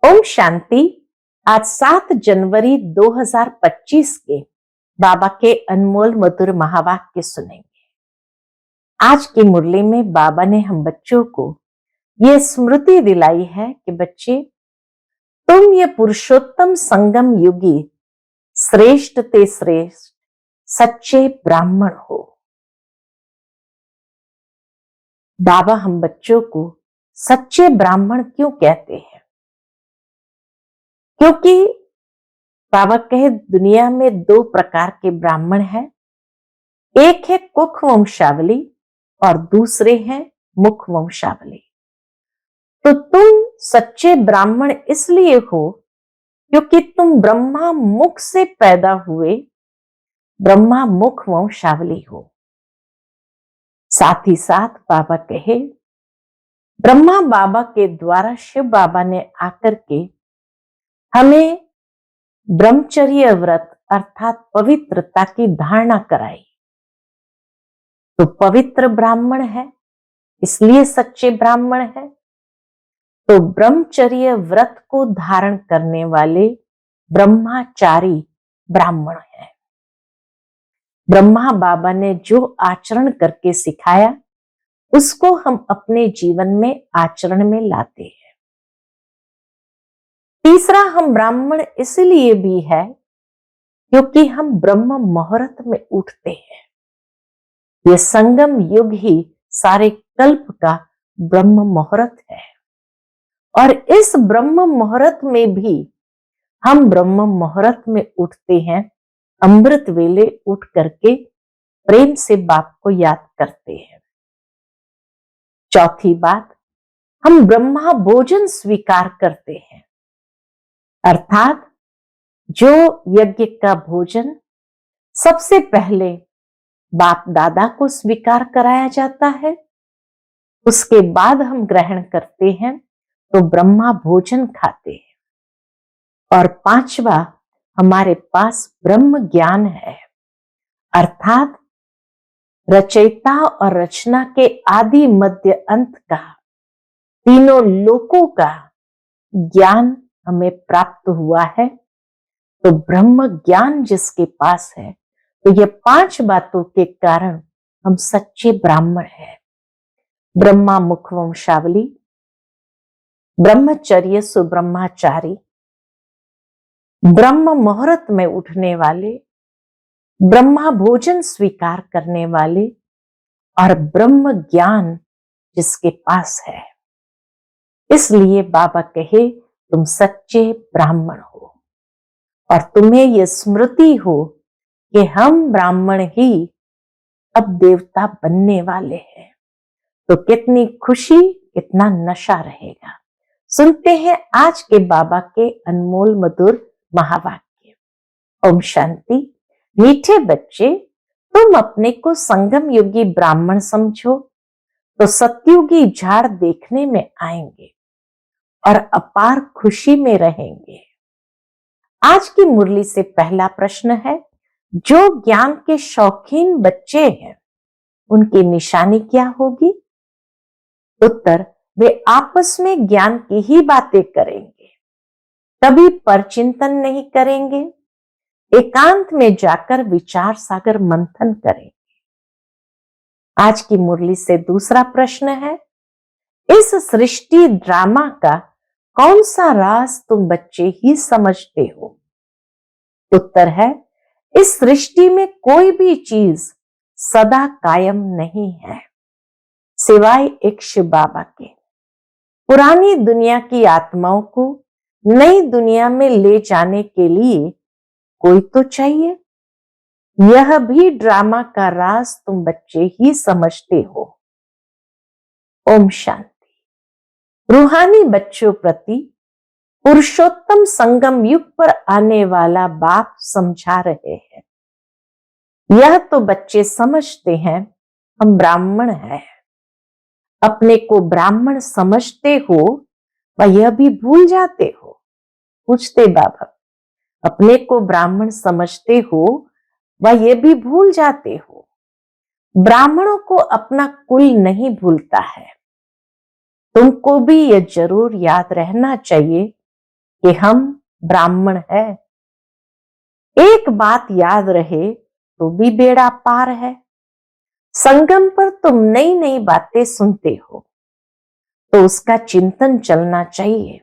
ओम शांति। आज 7 जनवरी 2025 के बाबा के अनमोल मधुर महावाक्य सुनेंगे। आज की मुरली में बाबा ने हम बच्चों को ये स्मृति दिलाई है कि बच्चे, तुम ये पुरुषोत्तम संगम युगी श्रेष्ठ ते श्रेष्ठ सच्चे ब्राह्मण हो। बाबा हम बच्चों को सच्चे ब्राह्मण क्यों कहते हैं? क्योंकि बाबा कहे दुनिया में 2 प्रकार के ब्राह्मण हैं। एक है कुख वंशावली और दूसरे हैं मुख वंशावली। तो तुम सच्चे ब्राह्मण इसलिए हो क्योंकि तुम ब्रह्मा मुख से पैदा हुए ब्रह्मा मुख वंशावली हो। साथ ही साथ बाबा कहे ब्रह्मा बाबा के द्वारा शिव बाबा ने आकर के हमें ब्रह्मचर्य व्रत अर्थात पवित्रता की धारणा कराई। तो पवित्र ब्राह्मण है इसलिए सच्चे ब्राह्मण है। तो ब्रह्मचर्य व्रत को धारण करने वाले ब्रह्मचारी ब्राह्मण है। ब्रह्मा बाबा ने जो आचरण करके सिखाया उसको हम अपने जीवन में आचरण में लाते हैं। तीसरा, हम ब्राह्मण इसलिए भी है क्योंकि हम ब्रह्म मुहूर्त में उठते हैं। ये संगम युग ही सारे कल्प का ब्रह्म मुहूर्त है और इस ब्रह्म मुहूर्त में भी हम ब्रह्म मुहूर्त में उठते हैं। अमृत वेले उठ करके प्रेम से बाप को याद करते हैं। चौथी बात, हम ब्रह्मा भोजन स्वीकार करते हैं अर्थात जो यज्ञ का भोजन सबसे पहले बाप दादा को स्वीकार कराया जाता है उसके बाद हम ग्रहण करते हैं तो ब्रह्मा भोजन खाते हैं। और पांचवा, हमारे पास ब्रह्म ज्ञान है अर्थात रचयिता और रचना के आदि मध्य अंत का तीनों लोकों का ज्ञान हमें प्राप्त हुआ है। तो ब्रह्म ज्ञान जिसके पास है तो ये 5 बातों के कारण हम सच्चे ब्राह्मण हैं। ब्रह्मा मुख वंशावली, ब्रह्मचर्य सुब्रह्मचारी, ब्रह्म मुहूर्त में उठने वाले, ब्रह्मा भोजन स्वीकार करने वाले और ब्रह्म ज्ञान जिसके पास है। इसलिए बाबा कहे तुम सच्चे ब्राह्मण हो और तुम्हें यह स्मृति हो कि हम ब्राह्मण ही अब देवता बनने वाले हैं। तो कितनी खुशी, कितना नशा रहेगा। सुनते हैं आज के बाबा के अनमोल मधुर महावाक्य। ओम शांति। मीठे बच्चे, तुम अपने को संगम युगी ब्राह्मण समझो तो सतयुगी झाड़ देखने में आएंगे और अपार खुशी में रहेंगे। आज की मुरली से पहला प्रश्न है, जो ज्ञान के शौकीन बच्चे हैं उनकी निशानी क्या होगी? उत्तर, वे आपस में ज्ञान की ही बातें करेंगे, कभी परचिंतन नहीं करेंगे, एकांत में जाकर विचार सागर मंथन करेंगे। आज की मुरली से दूसरा प्रश्न है, इस सृष्टि ड्रामा का कौन सा राज तुम बच्चे ही समझते हो? उत्तर है, इस सृष्टि में कोई भी चीज सदा कायम नहीं है सिवाय एक शिव बाबा के। पुरानी दुनिया की आत्माओं को नई दुनिया में ले जाने के लिए कोई तो चाहिए। यह भी ड्रामा का राज तुम बच्चे ही समझते हो। ओम शांति। रूहानी बच्चों प्रति पुरुषोत्तम संगम युग पर आने वाला बाप समझा रहे हैं। यह तो बच्चे समझते हैं हम ब्राह्मण हैं, अपने को ब्राह्मण समझते हो व यह भी भूल जाते हो। पूछते बाबा, अपने को ब्राह्मण समझते हो व यह भी भूल जाते हो। ब्राह्मणों को अपना कुल नहीं भूलता है। तुमको भी यह जरूर याद रहना चाहिए कि हम ब्राह्मण हैं। एक बात याद रहे तो भी बेड़ा पार है। संगम पर तुम नई नई बातें सुनते हो तो उसका चिंतन चलना चाहिए,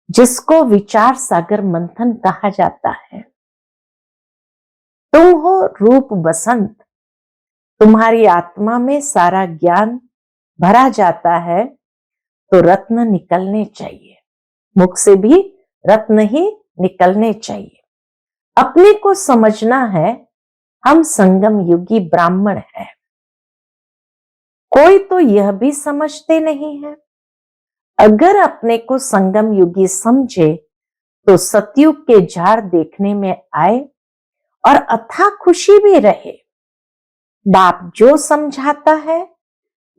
जिसको विचार सागर मंथन कहा जाता है। तुम हो रूप बसंत, तुम्हारी आत्मा में सारा ज्ञान भरा जाता है तो रत्न निकलने चाहिए, मुख से भी रत्न ही निकलने चाहिए। अपने को समझना है, हम संगम युगी ब्राह्मण हैं। कोई तो यह भी समझते नहीं है। अगर अपने को संगम युगी समझे तो सतयुग के झाड़ देखने में आए और अथाह खुशी भी रहे। बाप जो समझाता है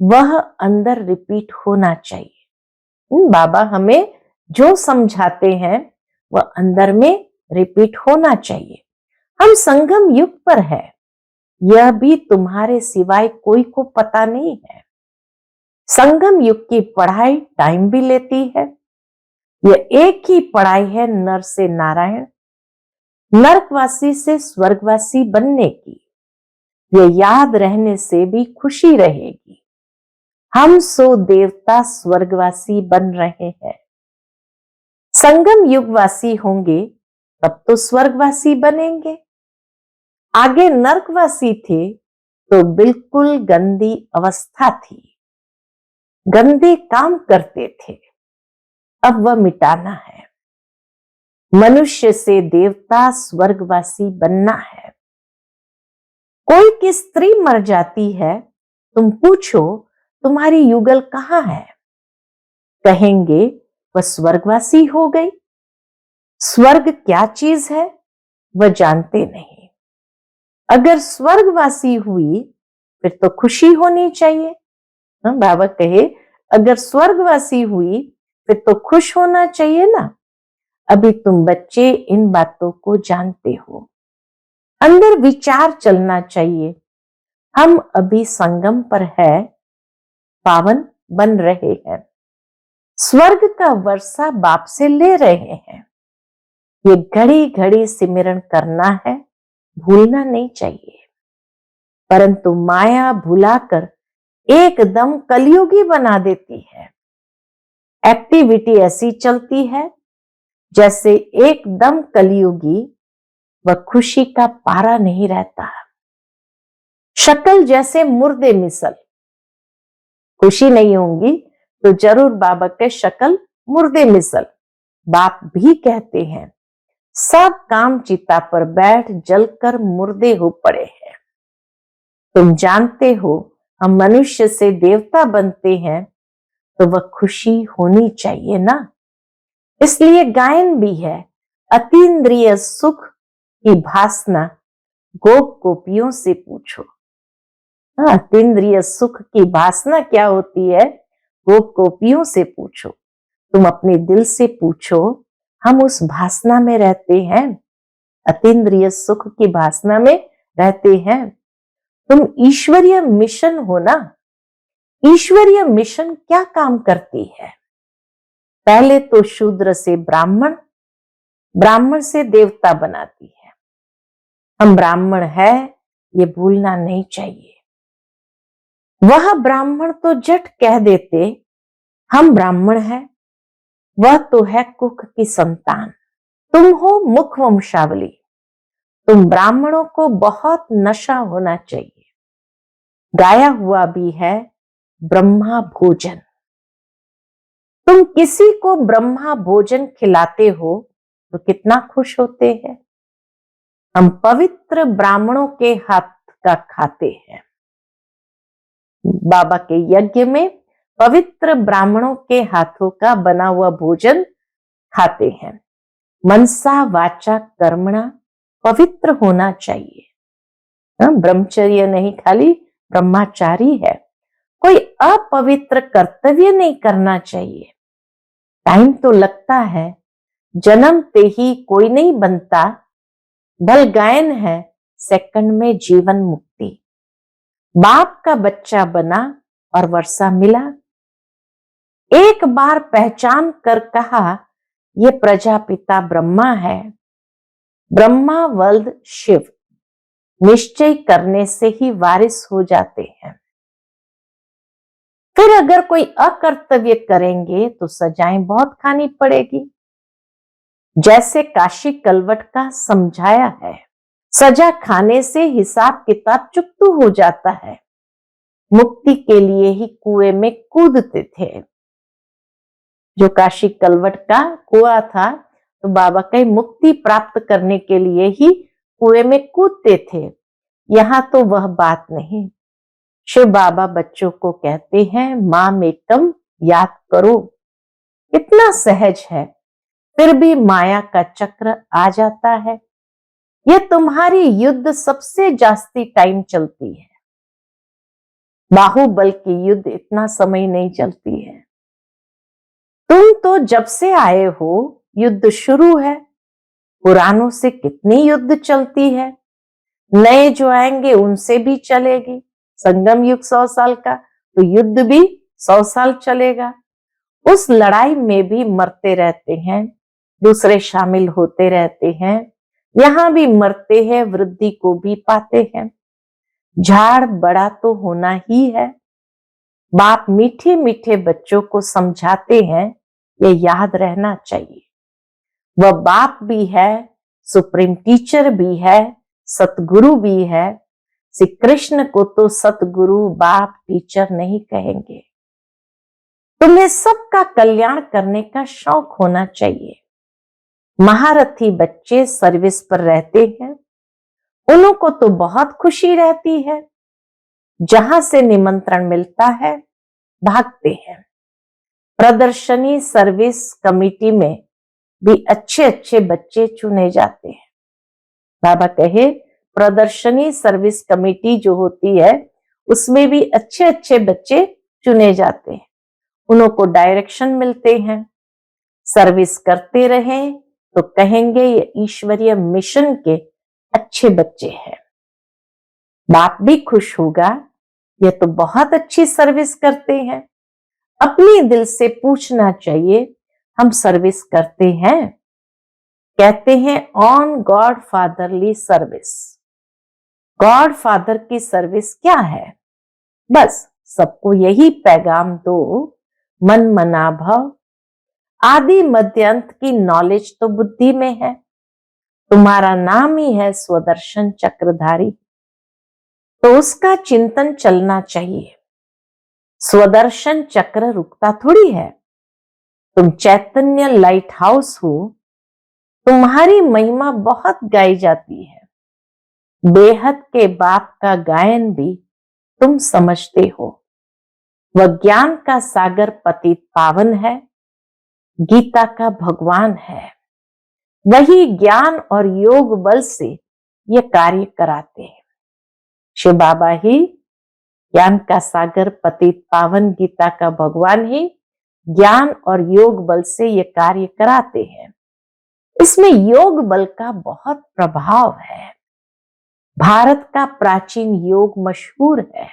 वह अंदर रिपीट होना चाहिए। बाबा हमें जो समझाते हैं वह अंदर में रिपीट होना चाहिए। हम संगम युग पर है, यह भी तुम्हारे सिवाय कोई को पता नहीं है। संगम युग की पढ़ाई टाइम भी लेती है। यह एक ही पढ़ाई है नर से नारायण, नरकवासी से स्वर्गवासी बनने की। यह याद रहने से भी खुशी रहेगी। हम सो देवता स्वर्गवासी बन रहे हैं। संगम युगवासी होंगे तब तो स्वर्गवासी बनेंगे। आगे नरकवासी थे तो बिल्कुल गंदी अवस्था थी, गंदे काम करते थे, अब वह मिटाना है। मनुष्य से देवता स्वर्गवासी बनना है। कोई की स्त्री मर जाती है, तुम पूछो तुम्हारी युगल कहां है, कहेंगे वह स्वर्गवासी हो गई। स्वर्ग क्या चीज है वह जानते नहीं। अगर स्वर्गवासी हुई फिर तो खुशी होनी चाहिए। बाबा कहे अगर स्वर्गवासी हुई फिर तो खुश होना चाहिए ना। अभी तुम बच्चे इन बातों को जानते हो, अंदर विचार चलना चाहिए। हम अभी संगम पर है, पावन बन रहे हैं, स्वर्ग का वर्षा बाप से ले रहे हैं। ये घड़ी घड़ी सिमरन करना है, भूलना नहीं चाहिए। परंतु माया भुलाकर एकदम कलयुगी बना देती है। एक्टिविटी ऐसी चलती है जैसे एकदम कलयुगी वह खुशी का पारा नहीं रहता। शक्ल जैसे मुर्दे मिसल, खुशी नहीं होंगी तो जरूर बाबा के शक्ल मुर्दे मिसल। बाप भी कहते हैं सब काम चिता पर बैठ जलकर मुर्दे हो पड़े हैं। तुम जानते हो हम मनुष्य से देवता बनते हैं तो वह खुशी होनी चाहिए ना। इसलिए गायन भी है, अतीन्द्रिय सुख की भासना गोप गोपियों से पूछो। अतीन्द्रिय सुख की भासना क्या होती है, गोप गोपियों से पूछो। तुम अपने दिल से पूछो, हम उस भासना में रहते हैं, अतीन्द्रिय सुख की भासना में रहते हैं। तुम ईश्वरीय मिशन हो ना। ईश्वरीय मिशन क्या काम करती है, पहले तो शूद्र से ब्राह्मण, ब्राह्मण से देवता बनाती है। हम ब्राह्मण है ये भूलना नहीं चाहिए। वह ब्राह्मण तो जट कह देते हम ब्राह्मण हैं, वह तो है कुक की संतान। तुम हो मुख वंशावली, तुम ब्राह्मणों को बहुत नशा होना चाहिए। गाया हुआ भी है ब्रह्मा भोजन। तुम किसी को ब्रह्मा भोजन खिलाते हो तो कितना खुश होते हैं। हम पवित्र ब्राह्मणों के हाथ का खाते हैं। बाबा के यज्ञ में पवित्र ब्राह्मणों के हाथों का बना हुआ भोजन खाते हैं। मनसा वाचा कर्मणा पवित्र होना चाहिए। ब्रह्मचर्य नहीं, खाली ब्रह्मचारी है। कोई अपवित्र कर्तव्य नहीं करना चाहिए। टाइम तो लगता है, जन्मते ही कोई नहीं बनता। बल गायन है सेकंड में जीवन मुक्ति। बाप का बच्चा बना और वर्षा मिला। एक बार पहचान कर कहा ये प्रजापिता ब्रह्मा है। ब्रह्मा वल्द शिव निश्चय करने से ही वारिस हो जाते हैं। फिर अगर कोई अकर्तव्य करेंगे तो सजाएं बहुत खानी पड़ेगी। जैसे काशी कलवट का समझाया है, सजा खाने से हिसाब किताब चुकतू हो जाता है। मुक्ति के लिए ही कुएं में कूदते थे। जो काशी कलवट का कुआं था, तो बाबा कहीं मुक्ति प्राप्त करने के लिए ही कुएं में कूदते थे। यहां तो वह बात नहीं। शिव बाबा बच्चों को कहते हैं, माम एकम याद करो। कितना सहज है, फिर भी माया का चक्र आ जाता है। यह तुम्हारी युद्ध सबसे जास्ती टाइम चलती है। बाहुबल की युद्ध इतना समय नहीं चलती है। तुम तो जब से आए हो युद्ध शुरू है। पुरानों से कितनी युद्ध चलती है। नए जो आएंगे उनसे भी चलेगी। संगम युग 100 साल का, तो युद्ध भी 100 साल चलेगा। उस लड़ाई में भी मरते रहते हैं, दूसरे शामिल होते रहते हैं। यहां भी मरते हैं, वृद्धि को भी पाते हैं। झाड़ बड़ा तो होना ही है। बाप मीठे मीठे बच्चों को समझाते हैं, ये याद रहना चाहिए। वह बाप भी है, सुप्रीम टीचर भी है, सतगुरु भी है। श्री कृष्ण को तो सतगुरु बाप टीचर नहीं कहेंगे। तुम्हें सबका कल्याण करने का शौक होना चाहिए। महारथी बच्चे सर्विस पर रहते हैं, उन्हों को तो बहुत खुशी रहती है। जहां से निमंत्रण मिलता है भागते हैं। प्रदर्शनी सर्विस कमेटी में भी अच्छे अच्छे बच्चे चुने जाते हैं। बाबा कहे, प्रदर्शनी सर्विस कमेटी जो होती है, उसमें भी अच्छे अच्छे बच्चे चुने जाते हैं। उन्हों को डायरेक्शन मिलते हैं। सर्विस करते रहें तो कहेंगे ये ईश्वरीय मिशन के अच्छे बच्चे हैं। बाप भी खुश होगा, ये तो बहुत अच्छी सर्विस करते हैं। अपने दिल से पूछना चाहिए, हम सर्विस करते हैं? कहते हैं on God fatherly service. God father की सर्विस क्या है? बस सबको यही पैगाम दो, मन मना भाव। आदि मध्य अंत की नॉलेज तो बुद्धि में है। तुम्हारा नाम ही है स्वदर्शन चक्रधारी, तो उसका चिंतन चलना चाहिए। स्वदर्शन चक्र रुकता थोड़ी है। तुम चैतन्य लाइट हाउस हो, तुम्हारी महिमा बहुत गाई जाती है। बेहद के बाप का गायन भी तुम समझते हो। वह ज्ञान का सागर पतित पावन है, गीता का भगवान है। वही ज्ञान और योग बल से ये कार्य कराते हैं। शिव बाबा ही ज्ञान का सागर पतित पावन गीता का भगवान ही ज्ञान और योग बल से ये कार्य कराते हैं। इसमें योग बल का बहुत प्रभाव है। भारत का प्राचीन योग मशहूर है,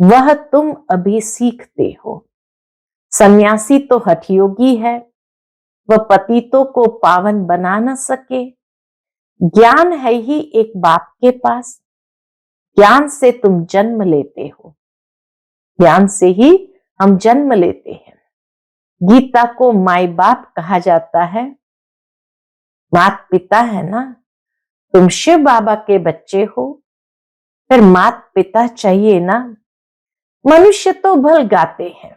वह तुम अभी सीखते हो। सन्यासी तो हठयोगी है, वह पतितों को पावन बना न सके। ज्ञान है ही एक बाप के पास, ज्ञान से तुम जन्म लेते हो। ज्ञान से ही हम जन्म लेते हैं। गीता को माई बाप कहा जाता है, मात पिता है ना। तुम शिव बाबा के बच्चे हो, फिर मात पिता चाहिए ना। मनुष्य तो भल गाते हैं,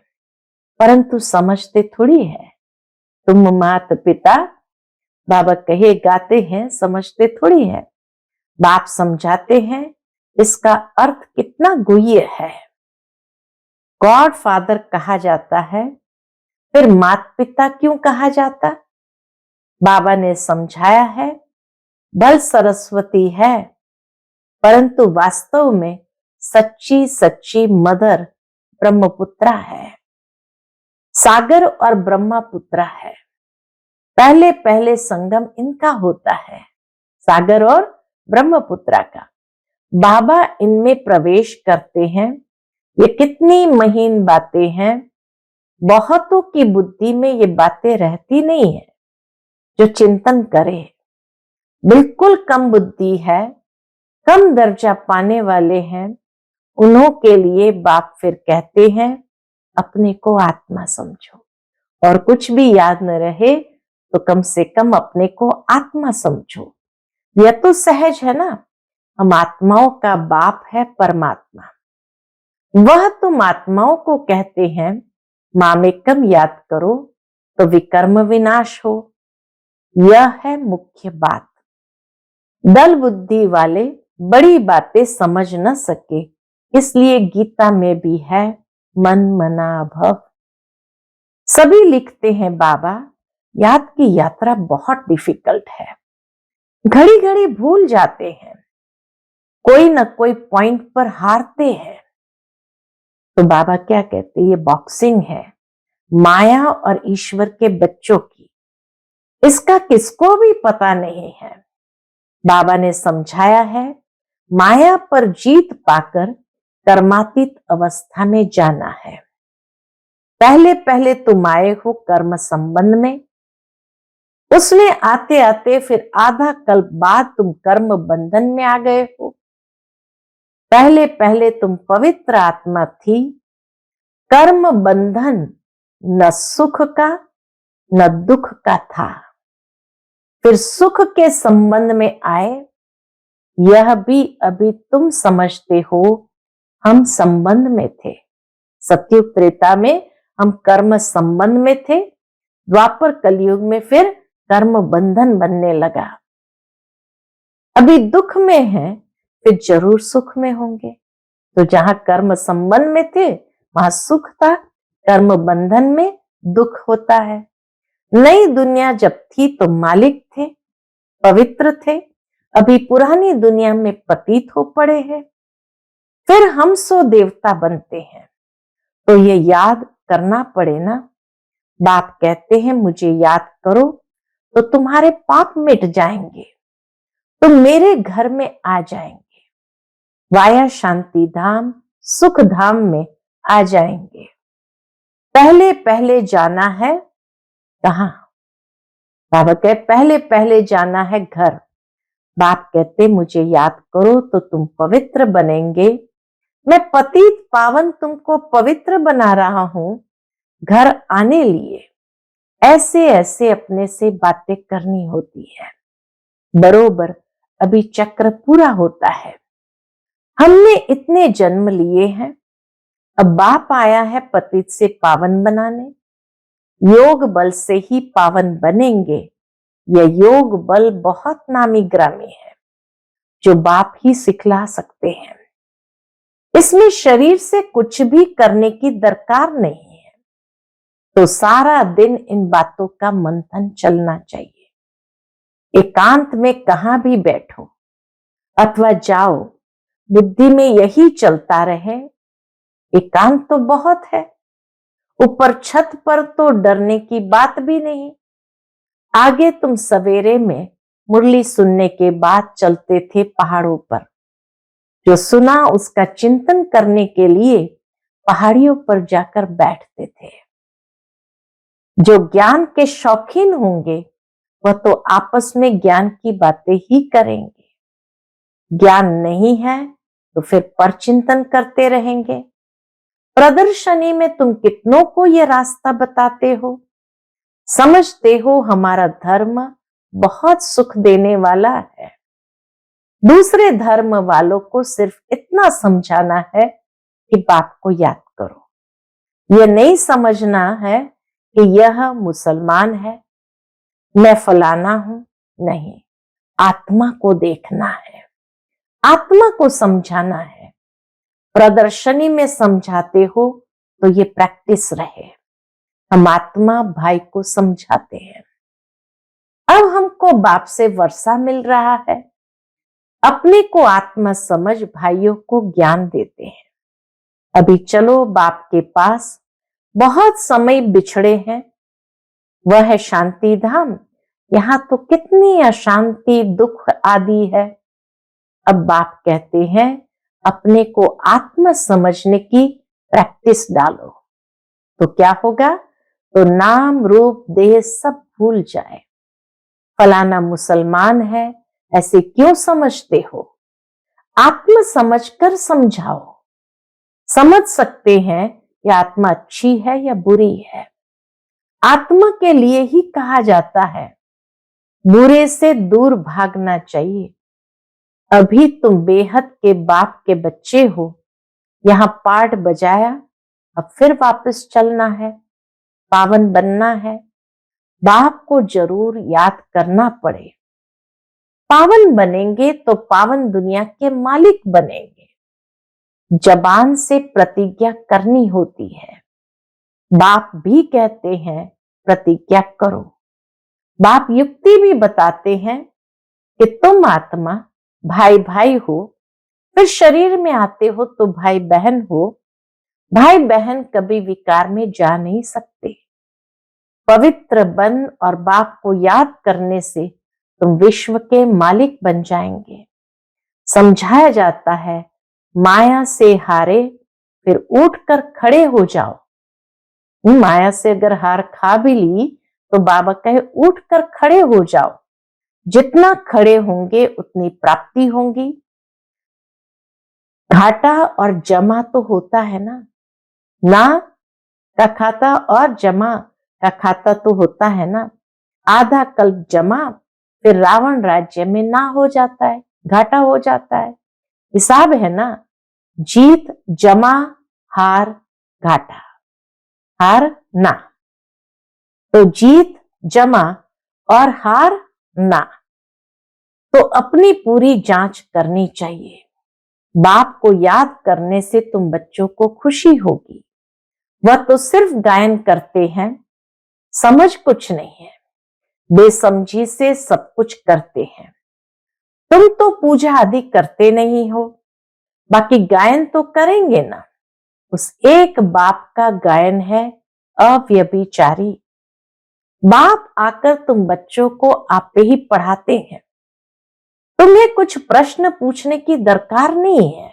परंतु समझते थोड़ी है। तुम मात पिता, बाबा कहे, गाते हैं, समझते थोड़ी है। बाप समझाते हैं, इसका अर्थ कितना गुह्य है। गॉड फादर कहा जाता है, फिर मात पिता क्यों कहा जाता? बाबा ने समझाया है, बल सरस्वती है, परंतु वास्तव में सच्ची सच्ची मदर ब्रह्मपुत्रा है। सागर और ब्रह्मपुत्रा है। पहले पहले संगम इनका होता है, सागर और ब्रह्मपुत्रा का। बाबा इनमें प्रवेश करते हैं। ये कितनी महीन बातें हैं। बहुतों की बुद्धि में ये बातें रहती नहीं है जो चिंतन करे। बिल्कुल कम बुद्धि है, कम दर्जा पाने वाले हैं, उन्हों के लिए बाप फिर कहते हैं अपने को आत्मा समझो, और कुछ भी याद न रहे तो कम से कम अपने को आत्मा समझो। यह तो सहज है ना, हम आत्माओं का बाप है परमात्मा। वह तुम आत्माओं को कहते हैं मामेकम याद करो तो विकर्म विनाश हो। यह है मुख्य बात। दल बुद्धि वाले बड़ी बातें समझ न सके, इसलिए गीता में भी है मन मना भव। सभी लिखते हैं बाबा याद की यात्रा बहुत डिफिकल्ट है, घड़ी घड़ी भूल जाते हैं, कोई न कोई पॉइंट पर हारते हैं। तो बाबा क्या कहते, ये बॉक्सिंग है माया और ईश्वर के बच्चों की, इसका किसको भी पता नहीं है। बाबा ने समझाया है माया पर जीत पाकर कर्मातीत अवस्था में जाना है। पहले पहले तुम आए हो कर्म संबंध में, उसमें आते आते फिर आधा कल्प बाद तुम कर्म बंधन में आ गए हो। पहले पहले तुम पवित्र आत्मा थी, कर्म बंधन न सुख का न दुख का था, फिर सुख के संबंध में आए। यह भी अभी तुम समझते हो, हम संबंध में थे। सतयुग त्रेता में हम कर्म संबंध में थे, द्वापर कलयुग में फिर कर्म बंधन बनने लगा। अभी दुख में है, फिर जरूर सुख में होंगे। तो जहां कर्म संबंध में थे वहां सुख था, कर्म बंधन में दुख होता है। नई दुनिया जब थी तो मालिक थे, पवित्र थे, अभी पुरानी दुनिया में पतित हो पड़े हैं, फिर हम सो देवता बनते हैं। तो ये याद करना पड़े ना। बाप कहते हैं मुझे याद करो तो तुम्हारे पाप मिट जाएंगे, तुम मेरे घर में आ जाएंगे, वाया शांति धाम सुख धाम में आ जाएंगे। पहले पहले जाना है कहां? बाबा कहते पहले पहले जाना है घर। बाप कहते मुझे याद करो तो तुम पवित्र बनेंगे। मैं पतित पावन तुमको पवित्र बना रहा हूं घर आने लिए। ऐसे ऐसे अपने से बातें करनी होती है। बरोबर अभी चक्र पूरा होता है। हमने इतने जन्म लिए हैं, अब बाप आया है पतित से पावन बनाने। योग बल से ही पावन बनेंगे। यह योग बल बहुत नामी ग्रामी है जो बाप ही सिखला सकते हैं। इसमें शरीर से कुछ भी करने की दरकार नहीं है। तो सारा दिन इन बातों का मंथन चलना चाहिए। एकांत में कहां भी बैठो अथवा जाओ, बुद्धि में यही चलता रहे। एकांत तो बहुत है, ऊपर छत पर तो डरने की बात भी नहीं। आगे तुम सवेरे में मुरली सुनने के बाद चलते थे पहाड़ों पर, जो सुना उसका चिंतन करने के लिए पहाड़ियों पर जाकर बैठते थे। जो ज्ञान के शौकीन होंगे वह तो आपस में ज्ञान की बातें ही करेंगे। ज्ञान नहीं है तो फिर परचिंतन करते रहेंगे। प्रदर्शनी में तुम कितनों को यह रास्ता बताते हो, समझते हो हमारा धर्म बहुत सुख देने वाला है। दूसरे धर्म वालों को सिर्फ इतना समझाना है कि बाप को याद करो। यह नहीं समझना है कि यह मुसलमान है, मैं फलाना हूं, नहीं, आत्मा को देखना है, आत्मा को समझाना है। प्रदर्शनी में समझाते हो तो ये प्रैक्टिस रहे। हम आत्मा भाई को समझाते हैं। अब हमको बाप से वर्षा मिल रहा है, अपने को आत्मा समझ भाइयों को ज्ञान देते हैं। अभी चलो बाप के पास, बहुत समय बिछड़े हैं, वह है शांति धाम। यहां तो कितनी अशांति दुख आदि है। अब बाप कहते हैं अपने को आत्मा समझने की प्रैक्टिस डालो। तो क्या होगा? तो नाम रूप देह सब भूल जाए। फलाना मुसलमान है ऐसे क्यों समझते हो? आत्म समझकर समझाओ। समझ सकते हैं कि आत्मा अच्छी है या बुरी है। आत्मा के लिए ही कहा जाता है बुरे से दूर भागना चाहिए। अभी तुम बेहद के बाप के बच्चे हो, यहां पाठ बजाया, अब फिर वापस चलना है, पावन बनना है। बाप को जरूर याद करना पड़े। पावन बनेंगे तो पावन दुनिया के मालिक बनेंगे। जबान से प्रतिज्ञा करनी होती है। बाप भी कहते हैं प्रतिज्ञा करो। बाप युक्ति भी बताते हैं कि तुम आत्मा भाई भाई हो, फिर शरीर में आते हो तो भाई बहन हो। भाई बहन कभी विकार में जा नहीं सकते। पवित्र बन और बाप को याद करने से तुम विश्व के मालिक बन जाएंगे। समझाया जाता है माया से हारे फिर उठकर खड़े हो जाओ। माया से अगर हार खा भी ली तो बाबा कहे उठकर खड़े हो जाओ। जितना खड़े होंगे उतनी प्राप्ति होगी। घाटा और जमा तो होता है ना का खाता और जमा का खाता तो होता है ना। आधा कल्प जमा फिर रावण राज्य में ना हो जाता है, घाटा हो जाता है। हिसाब है ना, जीत जमा हार घाटा, हार ना। तो जीत जमा और हार ना। तो अपनी पूरी जांच करनी चाहिए। बाप को याद करने से तुम बच्चों को खुशी होगी। वह तो सिर्फ गायन करते हैं, समझ कुछ नहीं है, बेसमझी से सब कुछ करते हैं। तुम तो पूजा आदि करते नहीं हो, बाकी गायन तो करेंगे ना। उस एक बाप का गायन है अव्यभिचारी। बाप आकर तुम बच्चों को आपे ही पढ़ाते हैं। तुम्हें कुछ प्रश्न पूछने की दरकार नहीं है।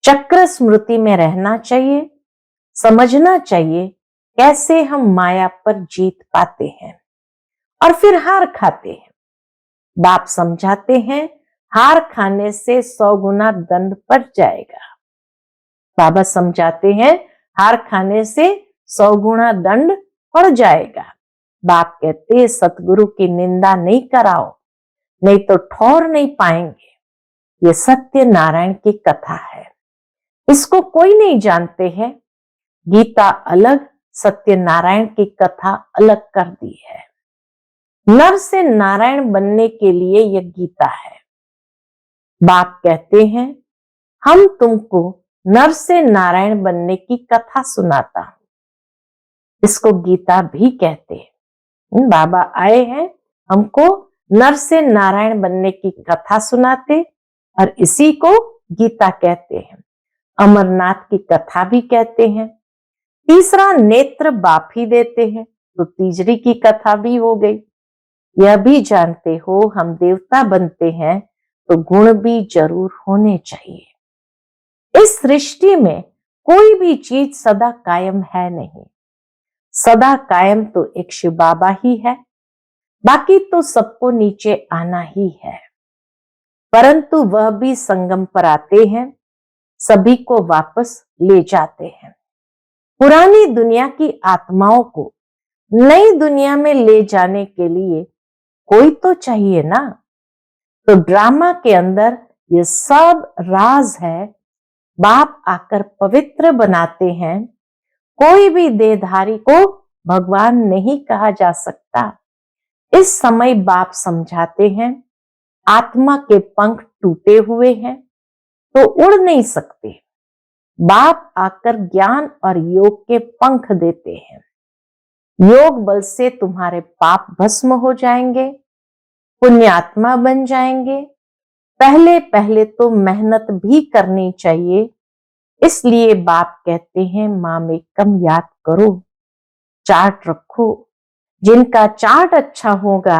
चक्र स्मृति में रहना चाहिए, समझना चाहिए कैसे हम माया पर जीत पाते हैं और फिर हार खाते हैं। बाप समझाते हैं हार खाने से 100 गुना दंड पड़ जाएगा। बाबा समझाते हैं हार खाने से 100 गुना दंड पड़ जाएगा। बाप कहते सतगुरु की निंदा नहीं कराओ, नहीं तो ठौर नहीं पाएंगे। ये सत्य नारायण की कथा है, इसको कोई नहीं जानते हैं। गीता अलग, सत्य नारायण की कथा अलग कर दी है। नर से नारायण बनने के लिए यह गीता है। बाप कहते हैं हम तुमको नर से नारायण बनने की कथा सुनाता हूं। इसको गीता भी कहते हैं। बाबा आए हैं हमको नर से नारायण बनने की कथा सुनाते और इसी को गीता कहते हैं। अमरनाथ की कथा भी कहते हैं। तीसरा नेत्र बाप ही देते हैं तो तीसरी की कथा भी हो गई। यह भी जानते हो हम देवता बनते हैं तो गुण भी जरूर होने चाहिए। इस सृष्टि में कोई भी चीज सदा कायम है नहीं। सदा कायम तो एक शिव बाबा ही है, बाकी तो सबको नीचे आना ही है। परंतु वह भी संगम पर आते हैं, सभी को वापस ले जाते हैं। पुरानी दुनिया की आत्माओं को नई दुनिया में ले जाने के लिए कोई तो चाहिए ना। तो ड्रामा के अंदर ये सब राज है। बाप आकर पवित्र बनाते हैं। कोई भी देहधारी को भगवान नहीं कहा जा सकता। इस समय बाप समझाते हैं आत्मा के पंख टूटे हुए हैं तो उड़ नहीं सकते। बाप आकर ज्ञान और योग के पंख देते हैं। योग बल से तुम्हारे पाप भस्म हो जाएंगे, पुण्यात्मा बन जाएंगे। पहले पहले तो मेहनत भी करनी चाहिए। इसलिए बाप कहते हैं मामेकम याद करो, चार्ट रखो। जिनका चार्ट अच्छा होगा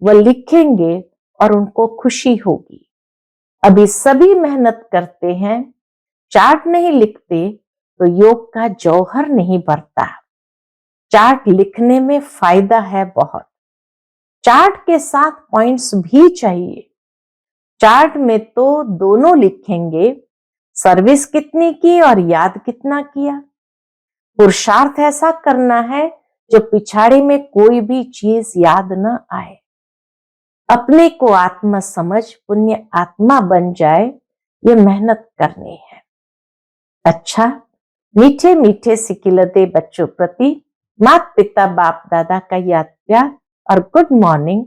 वह लिखेंगे और उनको खुशी होगी। अभी सभी मेहनत करते हैं, चार्ट नहीं लिखते तो योग का जौहर नहीं बढ़ता। चार्ट लिखने में फायदा है बहुत। चार्ट के साथ पॉइंट्स भी चाहिए। चार्ट में तो दोनों लिखेंगे, सर्विस कितनी की और याद कितना किया। पुरुषार्थ ऐसा करना है जो पिछाड़ी में कोई भी चीज याद न आए। अपने को आत्मा समझ पुण्य आत्मा बन जाए, ये मेहनत करनी है। अच्छा, मीठे मीठे सिकिलते बच्चों प्रति माता पिता बाप दादा का याद प्यार और गुड मॉर्निंग।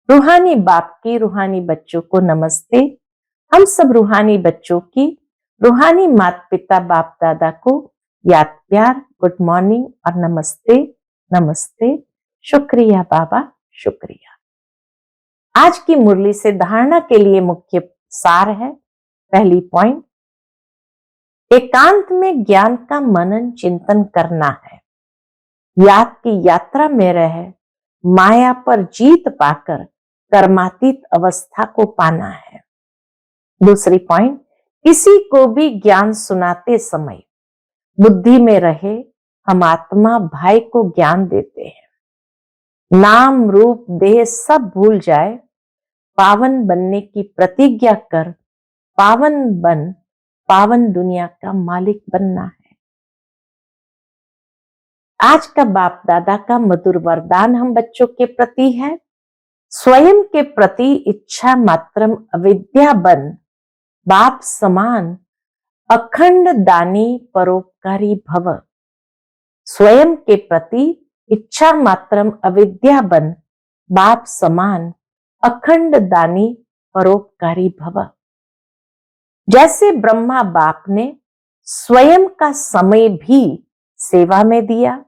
रूहानी बाप की रूहानी बच्चों को नमस्ते। हम सब रूहानी बच्चों की रूहानी माता पिता बाप दादा को याद प्यार, गुड मॉर्निंग और नमस्ते नमस्ते। शुक्रिया बाबा, शुक्रिया। आज की मुरली से धारणा के लिए मुख्य सार है। पहली पॉइंट, एकांत में ज्ञान का मनन चिंतन करना है। याद की यात्रा में रह माया पर जीत पाकर कर्मातीत अवस्था को पाना है। दूसरी पॉइंट, किसी को भी ज्ञान सुनाते समय बुद्धि में रहे हम आत्मा भाई को ज्ञान देते हैं। नाम रूप देह सब भूल जाए, पावन बनने की प्रतिज्ञा कर पावन बन, पावन दुनिया का मालिक बनना है। आज का बाप दादा का मधुर वरदान हम बच्चों के प्रति है। स्वयं के प्रति इच्छा मात्रम अविद्या बन, बाप समान अखंड दानी परोपकारी भव। स्वयं के प्रति इच्छा मात्रम अविद्या बन, बाप समान अखंड दानी परोपकारी भव। जैसे ब्रह्मा बाप ने स्वयं का समय भी सेवा में दिया,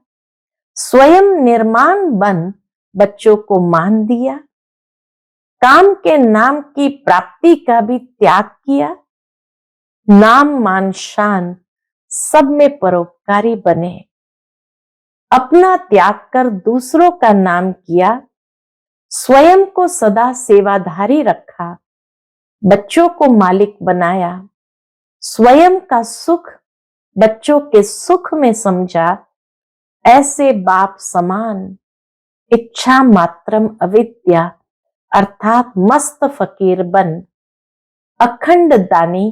स्वयं निर्माण बन बच्चों को मान दिया, काम के नाम की प्राप्ति का भी त्याग किया, नाम मान शान सब में परोपकारी बने, अपना त्याग कर दूसरों का नाम किया, स्वयं को सदा सेवाधारी रखा, बच्चों को मालिक बनाया, स्वयं का सुख बच्चों के सुख में समझा। ऐसे बाप समान इच्छा मात्रम अविद्या अर्थात मस्त फकीर बन अखंड दानी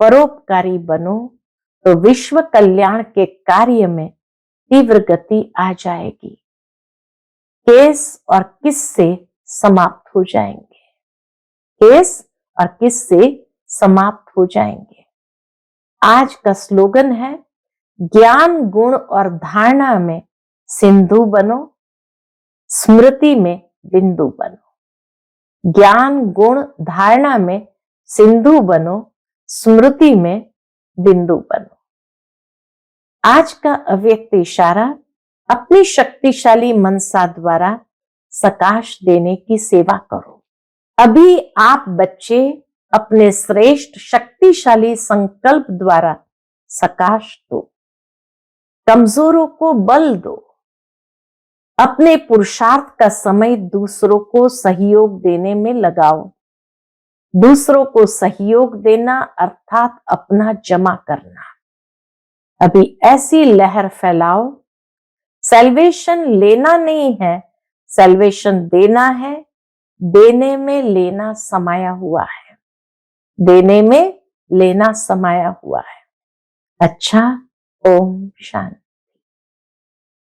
परोपकारी बनो, तो विश्व कल्याण के कार्य में तीव्र गति आ जाएगी। केस और किस्से समाप्त हो जाएंगे। केस और किस्से समाप्त हो जाएंगे। आज का स्लोगन है, ज्ञान गुण और धारणा में सिंधु बनो, स्मृति में बिंदु बनो। ज्ञान गुण धारणा में सिंधु बनो, स्मृति में बिंदु बनो। आज का अव्यक्त इशारा, अपनी शक्तिशाली मनसा द्वारा सकाश देने की सेवा करो। अभी आप बच्चे अपने श्रेष्ठ शक्तिशाली संकल्प द्वारा सकाश दो, कमजोरों को बल दो, अपने पुरुषार्थ का समय दूसरों को सहयोग देने में लगाओ। दूसरों को सहयोग देना अर्थात अपना जमा करना। अभी ऐसी लहर फैलाओ। सेल्वेशन लेना नहीं है, सेल्वेशन देना है। देने में लेना समाया हुआ है, देने में लेना समाया हुआ है। अच्छा, ओम शांति।